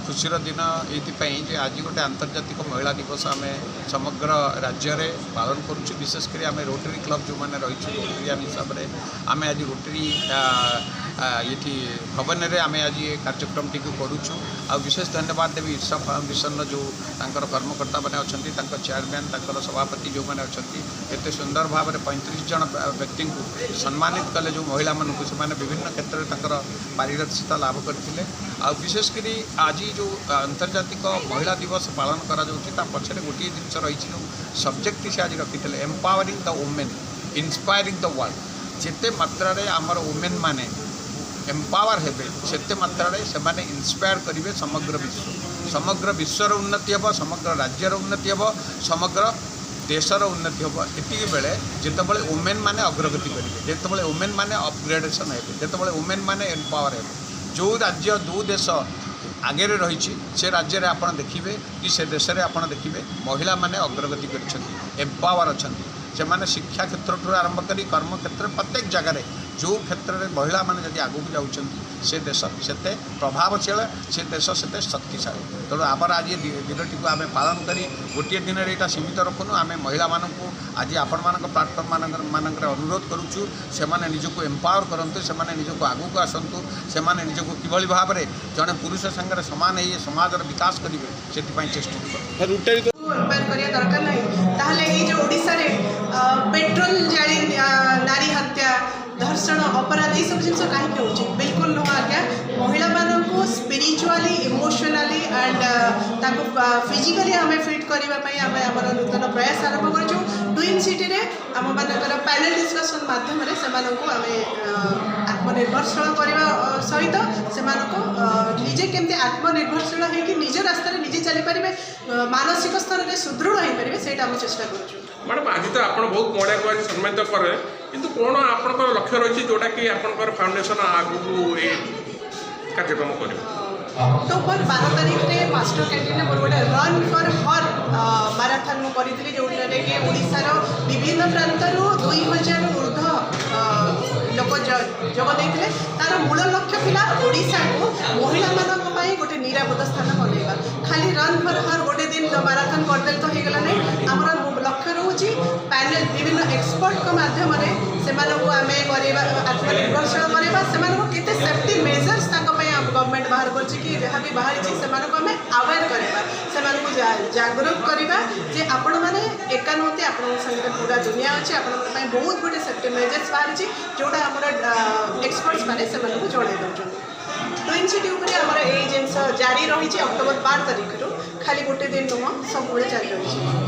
खुशीर दिन ये आज गोटे आंतर्जातिक महिला दिवस आम समग्र राज्य में पालन करुँ विशेषकर आम रोटरी क्लब जो मैंने रही रोटरियान हिसाब से आम आज रोटरी ये भवन में आम आज ये कार्यक्रम टी करुचु आ विशेष धन्यवाद देवी ईर्षा फाउंडेशन जो कर्मकर्ता मैंने अच्छा चेयरमैन सभापति जो मैंने अच्छा एत सुंदर भाव में 35 जन व्यक्ति को सम्मानित कले जो महिला मानक से विभिन्न क्षेत्र में पारदर्शिता लाभ करते विशेषकर आज जो आंतर्जातिक महिला दिवस पालन करा पछरे गोटे जिनस रही सब्जेक्ट से आज रखी empowering the women inspiring the world जिते मात्रा आमर वुमेन माने एम्पावर हेबे सेते मात्रा से इंस्पायर करेंगे समग्र विश्वर उन्नति हम समग्र राज्यर उन्नति हम समग्र देशर उन्नति हम ये बेले जितेबाला वुमेन माने अग्रगति करेंगे जितेबाला वुमेन माने अपग्रेडेसन हे जितेबाला वुमेन माने एम्पावर हे जो राज्य जो देश आगे रही से राज्य में आपड़ देखिए कि से देश में आपड़ देखिए महिला माने अग्रगति कर एम्पावर अच्छा से माने शिक्षा क्षेत्र आरंभ कर कर्म क्षेत्र प्रत्येक जगह जो क्षेत्र में महिला माने जब आगू जाऊँ से देश से प्रभावशील से देश से शक्तिशाली तेणु आमर आज दिनटी को आम पालन कर गोटे दिन में यहाँ सीमित रखुनु आम महिला मानक आज आपण मान प्लाटफर्म मानक अनुरोध करुचु से निजक एम्पावर करूँ से निजक आगू को आसतु से निजक किभली भाव में जड़े पुरुष संगे सामान ये समाज विकास करेंगे से चेष्टा दरकार नहीं जो ओडिशा रे पेट्रोल जाली नारी हत्या धर्षण अपराध ये सब जिन कहीं हो बिल्कुल नुह आज्ञा महिला मानू स्पिरिचुअली इमोशनली एंड फिजिकली आम फिट करने आम नूतन प्रयास आरंभ कर ट्विन सिटी रे आम मानकर पैनल डिस्कसन माध्यम से आत्मनिर्भरशील करने सहित से निजे केमती आत्मनिर्भरशील होगी निज रास्तार निजे चली पारे मानसिक स्तर में सुदृढ़ हो पारे से चेष्टा करूँ। मैडम आज तो आप बहुत मड़िया को आज सम्मानित करे किंतु कौन आपंकर लक्ष्य रही जोटा कि आपंकर फाउंडेशन आगू कार्यक्रम कर अक्टोबर 12 तारीख में मास्टर कैंटीन मोर गोटे रन फॉर हर माराथन मुझे जोटे कि ओडिशार विभिन्न प्रांतर 2000 ऊर्ध लोक जोगदे तार मूल लक्ष्य था ओडिशा को महिला मानी गोटे निरापद स्थान बनवा खाली रन फॉर हर गोटे दिन माराथन करदे तो होगा नहीं आम लक्ष्य रोचे पैनल विभिन्न एक्सपर्ट माध्यम से आम आत्मनिर्भरशील करवा से सेफ्टी मेजर्स गवर्नमेंट बाहर कर जहाँ भी बाहरी से आम अवेयर करवा जागरूक करवा जे आपण मैंने एका नुहति आप पूरा दुनिया अच्छे आप बहुत गुटे सेफ्टी मेजर्स बाहरी जोटा आम एक्सपर्ट्स मैंने से जड़े दौरान ट्विन सिटी आमर ये जिन जारी रही अक्टोबर 12 तारीख खाली गोटे दिन नुह सब जारी रही।